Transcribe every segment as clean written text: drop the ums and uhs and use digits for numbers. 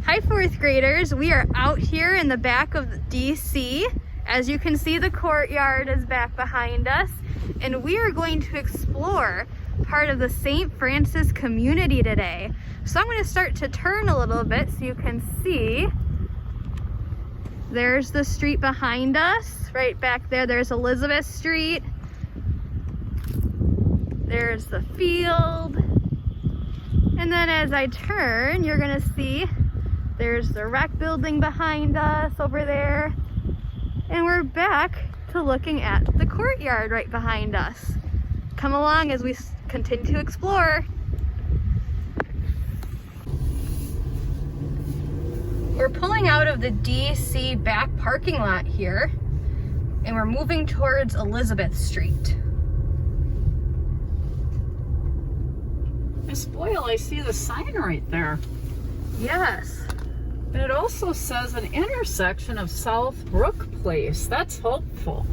Hi, fourth graders. We are out here in the back of DC. As you can see, the courtyard is back behind us, and we are going to explore part of the St. Francis community today. So I'm going to start to turn a little bit so you can see. There's the street behind us. Right back there, there's Elizabeth Street. There's the field. And then as I turn, you're gonna see there's the rec building behind us over there. And we're back to looking at the courtyard right behind us. Come along as we continue to explore. We're pulling out of the DC back parking lot here, and we're moving towards Elizabeth Street. Miss Boyle, I see the sign right there. Yes. And it also says an intersection of South Brook Place. That's hopeful.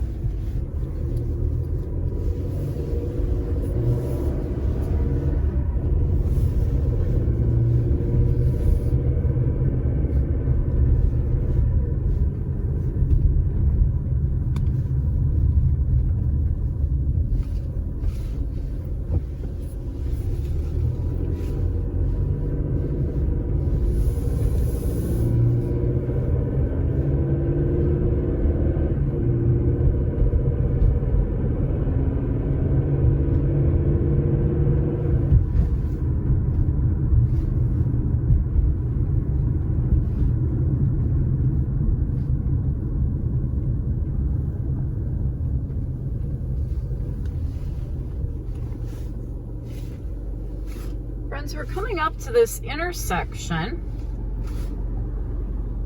Friends, we're coming up to this intersection.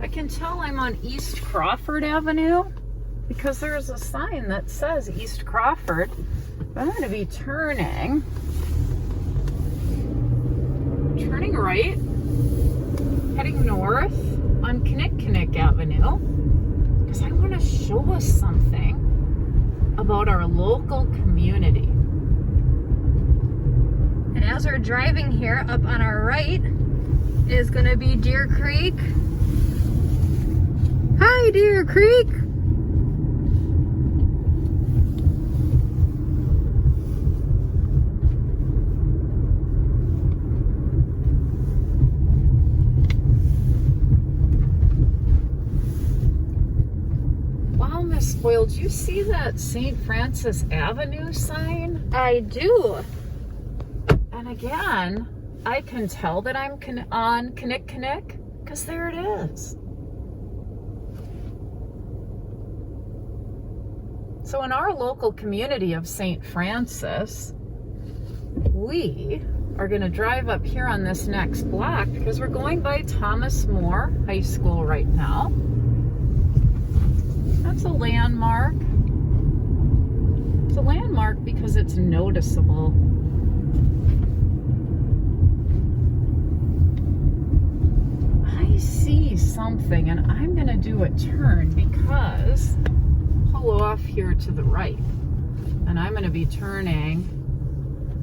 I can tell I'm on East Crawford Avenue because there's a sign that says East Crawford. But I'm going to be turning right, heading north on Kinnick Avenue because I want to show us something about our local community. And as we're driving here, up on our right is going to be Deer Creek. Hi, Deer Creek! Wow, Miss Boyle, do you see that St. Francis Avenue sign? I do. And again, I can tell that I'm on Kinnick because there it is. So in our local community of St. Francis, we are going to drive up here on this next block because we're going by Thomas More High School right now. That's a landmark. It's a landmark because it's noticeable. I see something and I'm going to do a turn because pull off here to the right, and I'm going to be turning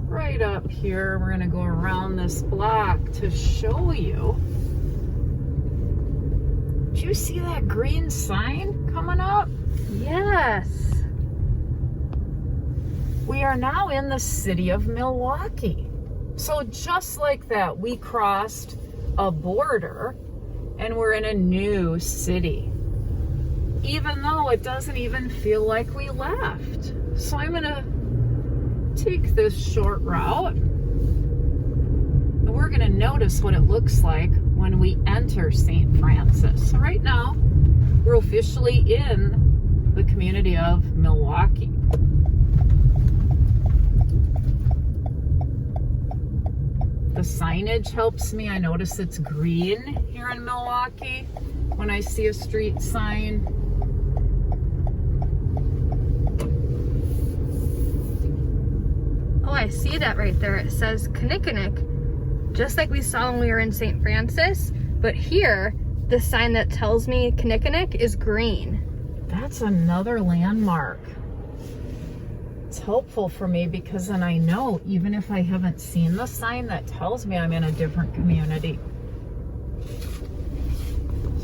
right up here. We're going to go around this block to show you. Do you see that green sign coming up? Yes. We are now in the city of Milwaukee. So just like that, we crossed a border and we're in a new city, even though it doesn't even feel like we left. So I'm gonna take this short route and we're gonna notice what it looks like when we enter St. Francis. So right now we're officially in the community of Milwaukee. The signage helps me. I notice it's green here in Milwaukee when I see a street sign. Oh, I see that right there. It says Kinnick, just like we saw when we were in St. Francis. But here, the sign that tells me Kinnick is green. That's another landmark. It's helpful for me because then I know, even if I haven't seen the sign, that tells me I'm in a different community.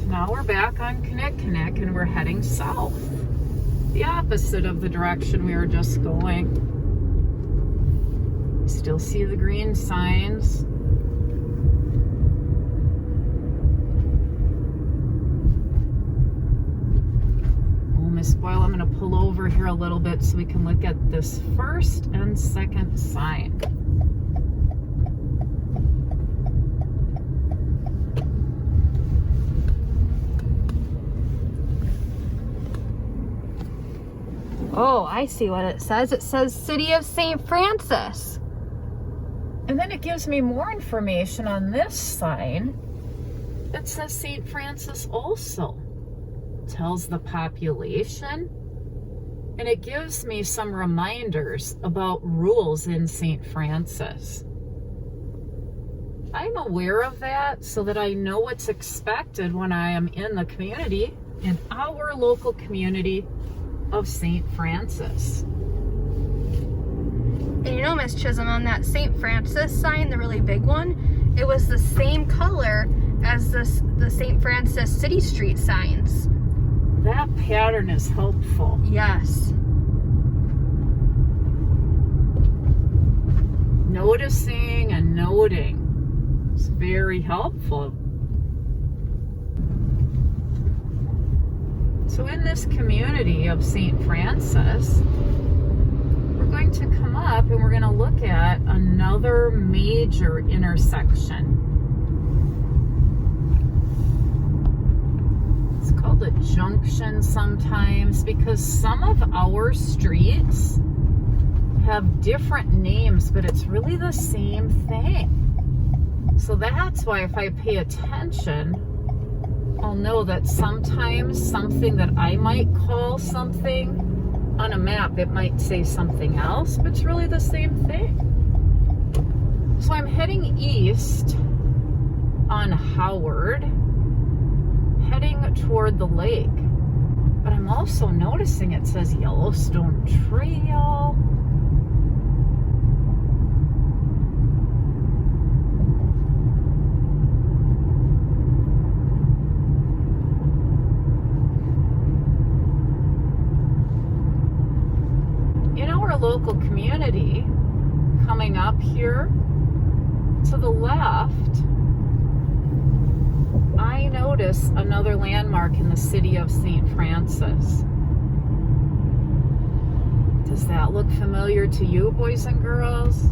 Now we're back on Kinnikinnick and we're heading south. The opposite of the direction we were just going. Still see the green signs. Oh, Miss Boyle, I'm going to pull over here a little bit so we can look at this first and second sign. Oh, I see what it says. It says City of St. Francis. And then it gives me more information on this sign that says St. Francis also. It tells the population, and it gives me some reminders about rules in St. Francis. I'm aware of that so that I know what's expected when I am in the community, in our local community of St. Francis. And you know, Miss Chisholm, on that St. Francis sign, the really big one, it was the same color as the St. Francis City Street signs. That pattern is helpful. Yes. Noticing and noting is very helpful. So in this community of St. Francis, we're going to come up and we're going to look at another major intersection. It's called a junction sometimes because some of our streets have different names, but it's really the same thing. So that's why if I pay attention, I'll know that sometimes something that I might call something on a map, it might say something else, but it's really the same thing. So I'm heading east on Howard, heading toward the lake. But I'm also noticing it says Yellowstone Trail. Local community coming up here to the left, I notice another landmark in the city of St. Francis. Does that look familiar to you, boys and girls?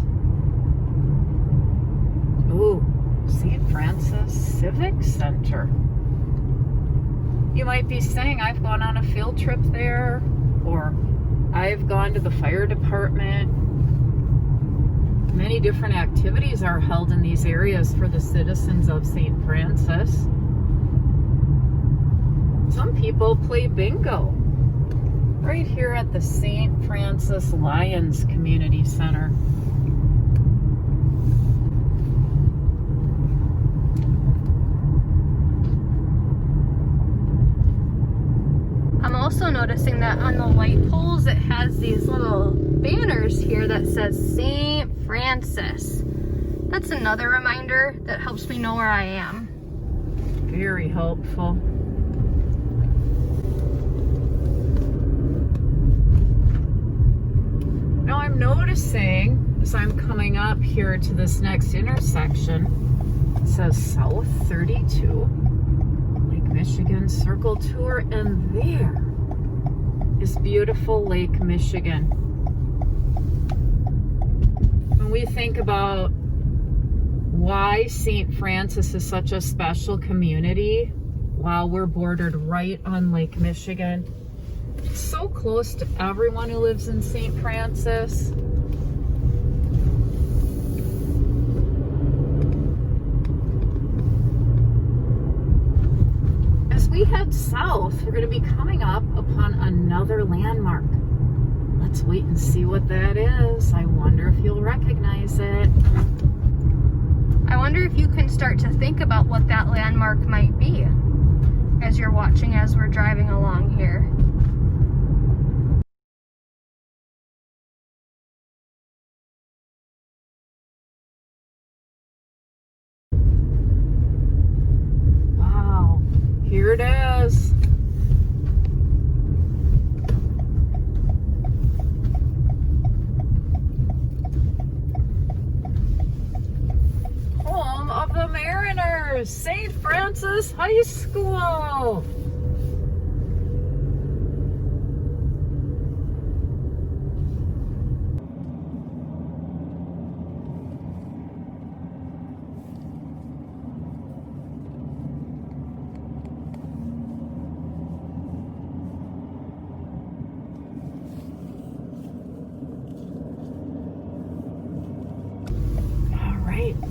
Ooh, St. Francis Civic Center. You might be saying, I've gone on a field trip there, or I've gone to the fire department. Many different activities are held in these areas for the citizens of St. Francis. Some people play bingo right here at the St. Francis Lions Community Center. I'm also noticing that on the light poles, it has these little banners here that says St. Francis. That's another reminder that helps me know where I am. Very helpful. Now I'm noticing as I'm coming up here to this next intersection, it says South 32. Michigan Circle Tour, and there is beautiful Lake Michigan. When we think about why St. Francis is such a special community, while we're bordered right on Lake Michigan, it's so close to everyone who lives in St. Francis. We head south, we're going to be coming up upon another landmark. Let's wait and see what that is. I wonder if you'll recognize it. I wonder if you can start to think about what that landmark might be as you're watching as we're driving along here. here it is. Home of the Mariners, St. Francis High School.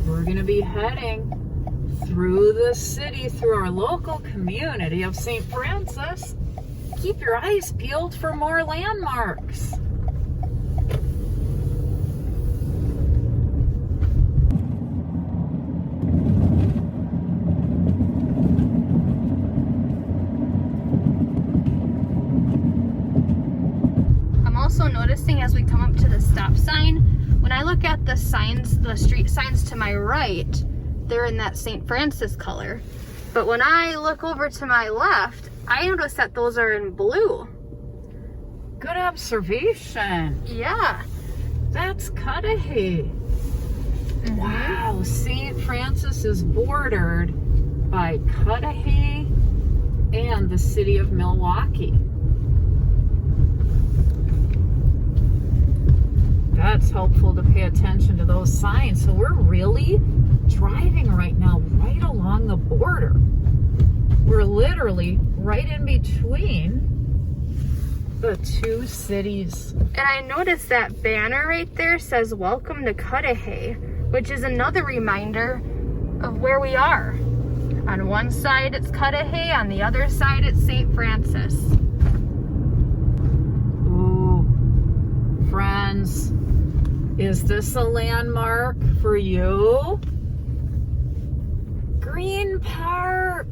We're going to be heading through the city, through our local community of St. Francis. Keep your eyes peeled for more landmarks. I'm also noticing as we come up to the stop sign, when I look at the signs, the street signs to my right, they're in that St. Francis color. But when I look over to my left, I notice that those are in blue. Good observation. Yeah. That's Cudahy. Wow, St. Francis is bordered by Cudahy and the city of Milwaukee. That's helpful to pay attention to those signs. So we're really driving right now right along the border. We're literally right in between the two cities. And I noticed that banner right there says welcome to Cudahy, which is another reminder of where we are. On one side it's Cudahy, on the other side it's St. Francis. Ooh, friends. Is this a landmark for you? Green Park.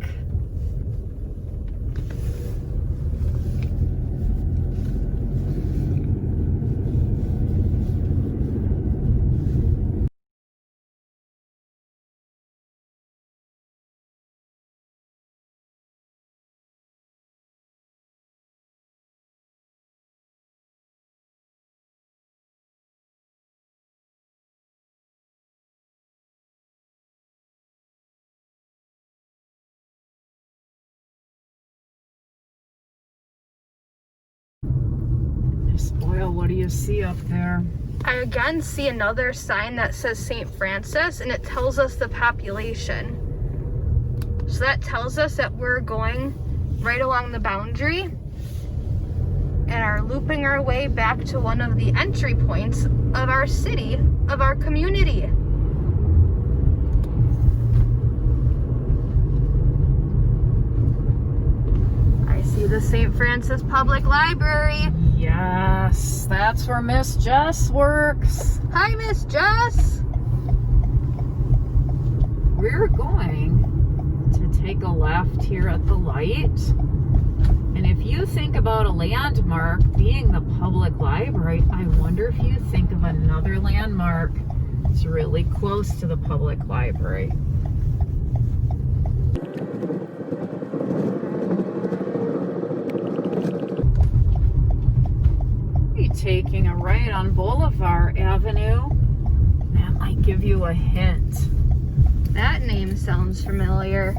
Spoil, what do you see up there? I again see another sign that says St. Francis, and it tells us the population. So that tells us that we're going right along the boundary and are looping our way back to one of the entry points of our city, of our community. I see the St. Francis Public Library. Yes, that's where Miss Jess works. Hi, Miss Jess. We're going to take a left here at the light. And if you think about a landmark being the public library, I wonder if you think of another landmark that's really close to the public library. Taking a right on Boulevard Avenue. That might give you a hint. That name sounds familiar.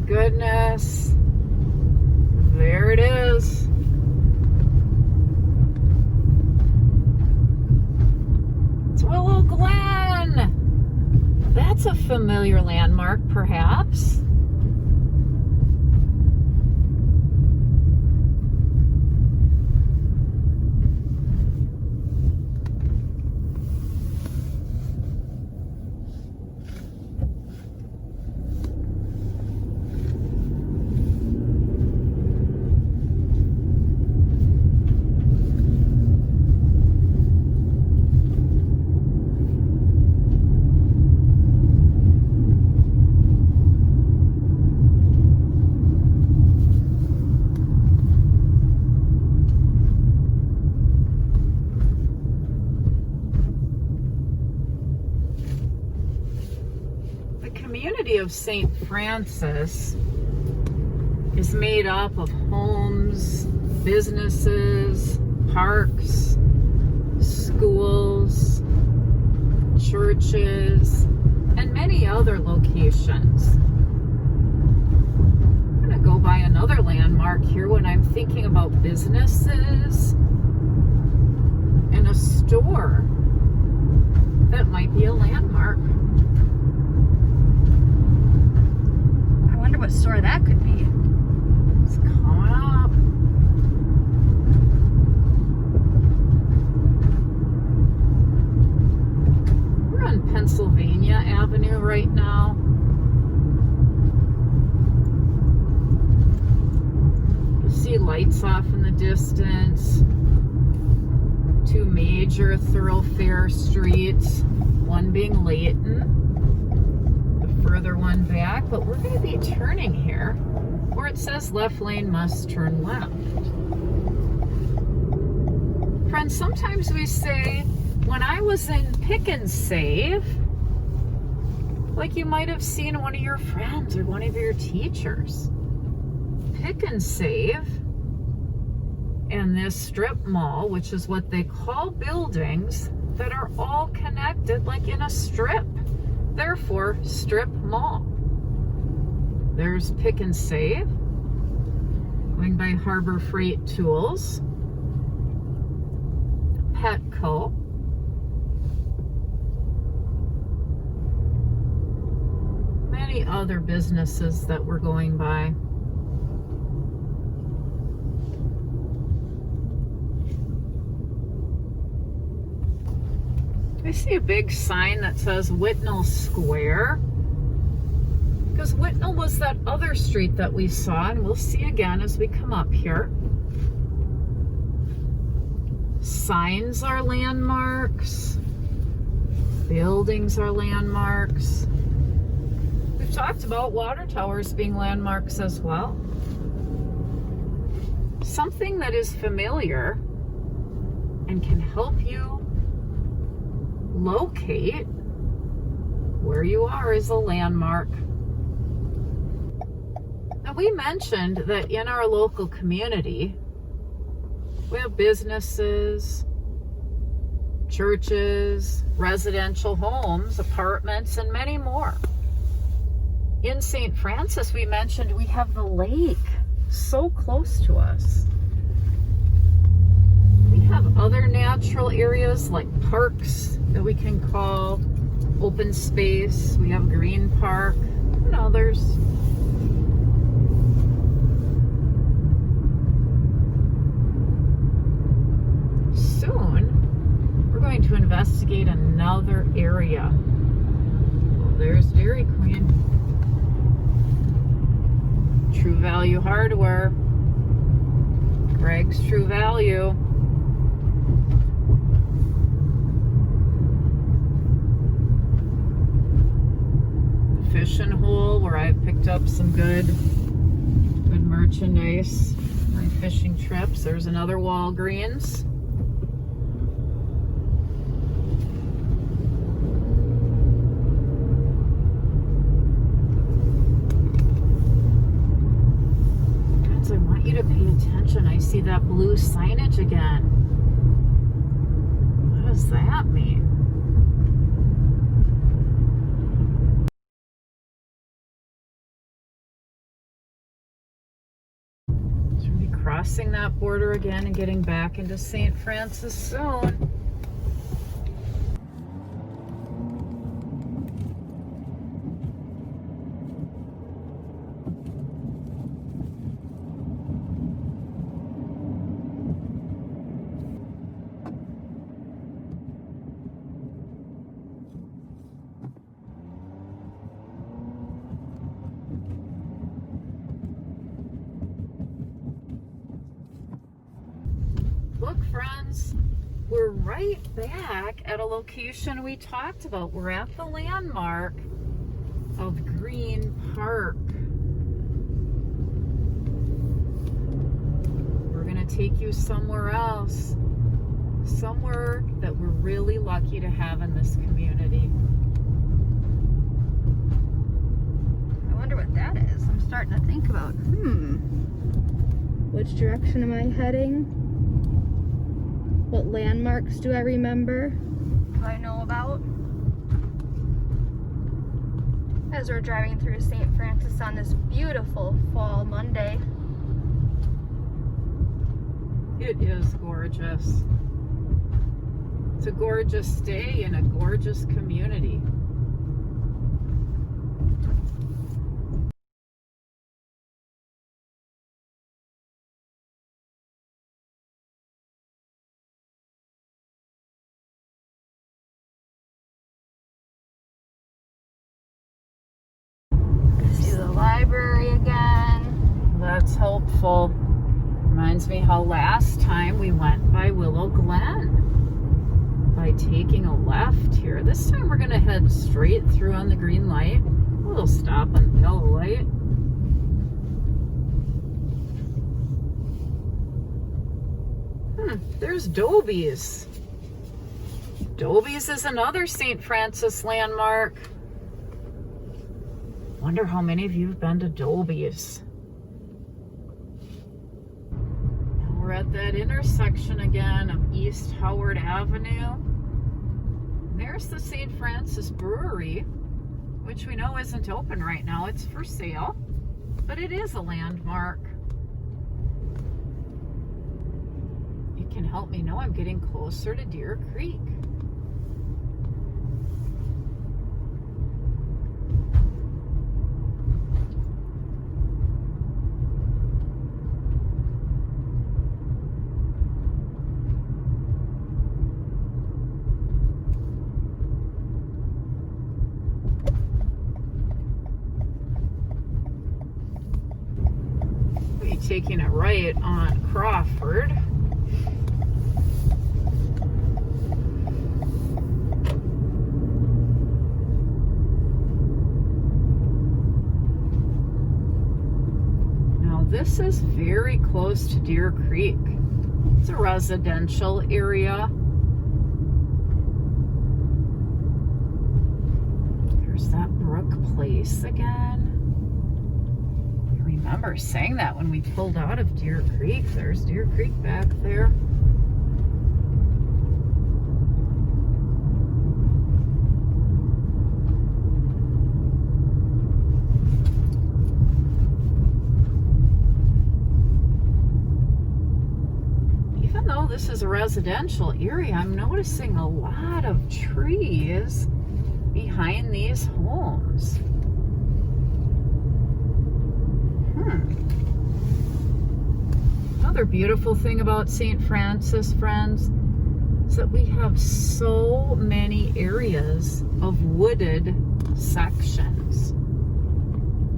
Goodness, there it is. It's Willow Glen. That's a familiar landmark, perhaps. of St. Francis is made up of homes, businesses, parks, schools, churches, and many other locations. I'm going to go by another landmark here when I'm thinking about businesses and a store that might be a landmark. I wonder what store that could be. It's coming up. We're on Pennsylvania Avenue right now. You see lights off in the distance. Two major thoroughfare streets, one being Layton, the further one back, but we're going to be turning here where it says left lane must turn left. Friends, sometimes we say, when I was in Pick and Save, like you might have seen one of your friends or one of your teachers. Pick and Save and this strip mall, which is what they call buildings that are all connected like in a strip. Therefore, strip mall. There's Pick and Save, going by Harbor Freight Tools, Petco, many other businesses that we're going by. I see a big sign that says Whitnall Square, because Whitnall was that other street that we saw, and we'll see again as we come up here. Signs are landmarks. Buildings are landmarks. We've talked about water towers being landmarks as well. Something that is familiar and can help you locate where you are is a landmark. Now, we mentioned that in our local community, we have businesses, churches, residential homes, apartments, and many more. In St. Francis, we mentioned we have the lake so close to us. We have other natural areas like parks that we can call open space. We have Green Park and others. Soon, we're going to investigate another area. Well, there's Dairy Queen. True Value Hardware. Greg's True Value. Fishing hole where I've picked up some good merchandise. My fishing trips. There's another Walgreens. Friends, I want you to pay attention. I see that blue signage again. What does that mean? Crossing that border again and getting back into St. Francis soon. Look, friends, we're right back at a location we talked about. We're at the landmark of Green Park. We're going to take you somewhere else, somewhere that we're really lucky to have in this community. wonder what that is. I'm starting to think about, which direction am I heading? What landmarks do I remember? Do I know about? As we're driving through St. Francis on this beautiful fall Monday. It is gorgeous. It's a gorgeous day in a gorgeous community. See the library again. That's helpful. Reminds me how last time we went by Willow Glen by taking a left here. This time we're going to head straight through on the green light. We'll stop on the yellow light. There's Doby's. Doby's is another St. Francis landmark. Wonder how many of you have been to Doby's. We're at that intersection again of East Howard Avenue. There's the St. Francis Brewery, which we know isn't open right now. It's for sale, but it is a landmark. It can help me know I'm getting closer to Deer Creek. Taking it right on Crawford. Now this is very close to Deer Creek. It's a residential area. There's that Brook Place again. I remember saying that when we pulled out of Deer Creek. There's Deer Creek back there. Even though this is a residential area, I'm noticing a lot of trees behind these homes. Another beautiful thing about St. Francis, friends, is that we have so many areas of wooded sections.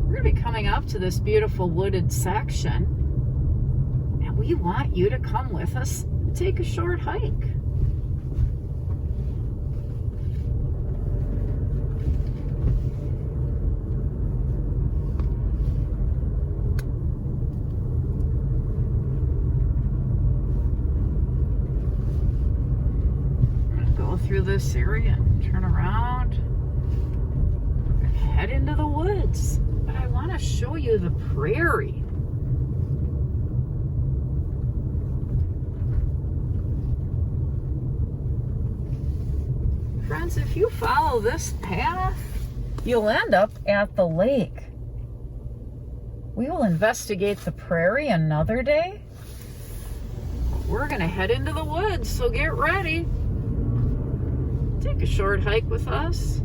We're going to be coming up to this beautiful wooded section, and we want you to come with us and take a short hike. Through this area and turn around and head into the woods. But I want to show you the prairie. Friends, if you follow this path, you'll end up at the lake. We will investigate the prairie another day. We're going to head into the woods, so get ready. Take a short hike with us.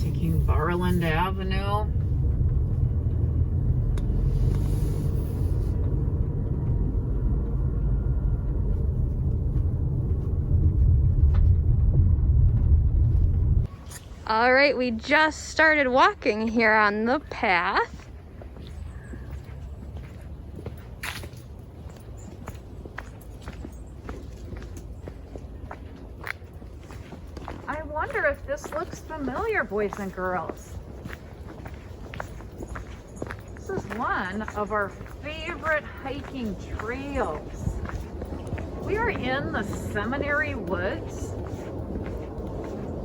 Taking Barland Avenue. All right, we just started walking here on the path. I wonder wonder if this looks familiar, boys and girls. This is one of our favorite hiking trails. We are in the Seminary Woods.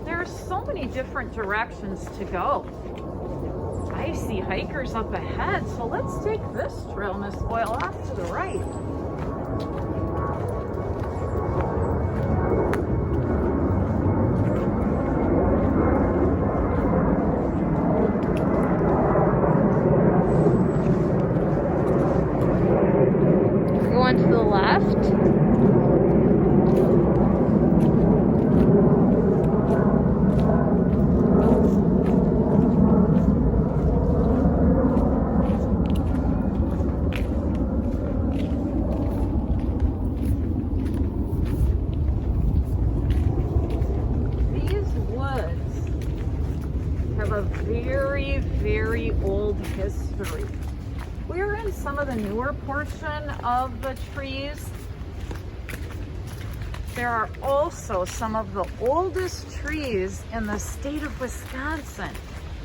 There are so many different directions to go. I see hikers up ahead, so let's take this trail, Miss Boyle, off to the right. Going to the left. Very old history. We're in some of the newer portion of the trees. There are also some of the oldest trees in the state of Wisconsin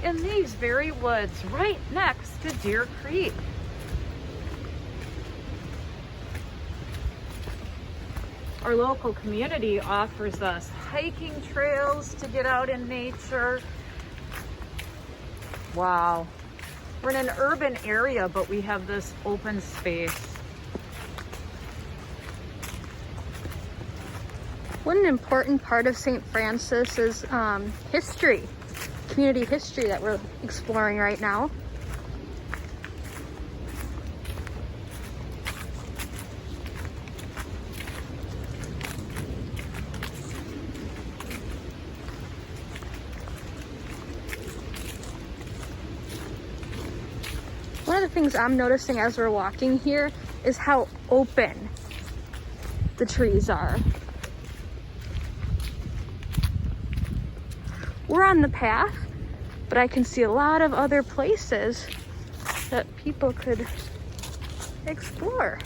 in these very woods right next to Deer Creek. Our local community offers us hiking trails to get out in nature. Wow. We're in an urban area, but we have this open space. What an important part of St. Francis is history, community history that we're exploring right now. One of the things I'm noticing as we're walking here is how open the trees are. We're on the path, but I can see a lot of other places that people could explore.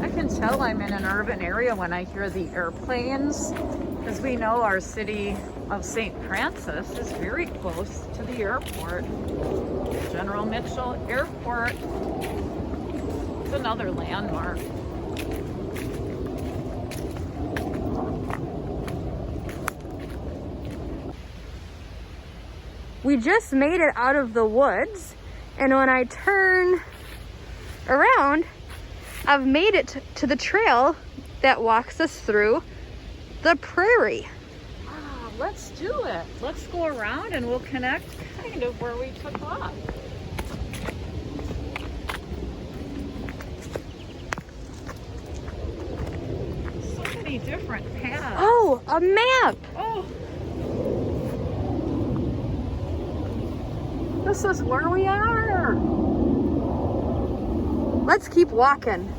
I can tell I'm in an urban area when I hear the airplanes, because we know our city of St. Francis is very close to the airport. General Mitchell Airport is another landmark. We just made it out of the woods, and when I turn around, I've made it to the trail that walks us through the prairie. Ah, let's do it. Let's go around and we'll connect kind of where we took off. So many different paths. Oh, a map! Oh! This is where we are. Let's keep walking.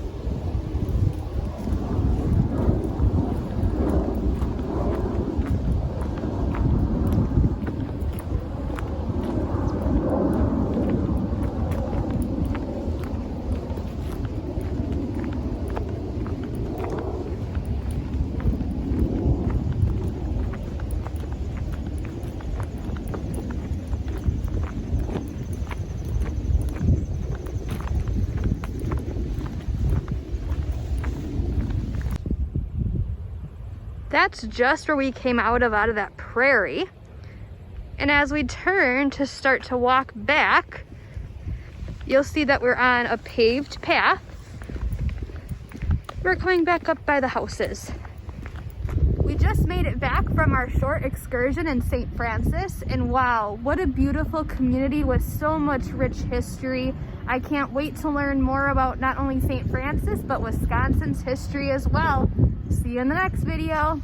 That's just where we came out of that prairie. And as we turn to start to walk back, you'll see that we're on a paved path. We're coming back up by the houses. We just made it back from our short excursion in St. Francis, and wow, what a beautiful community with so much rich history. I can't wait to learn more about not only St. Francis, but Wisconsin's history as well. See you in the next video.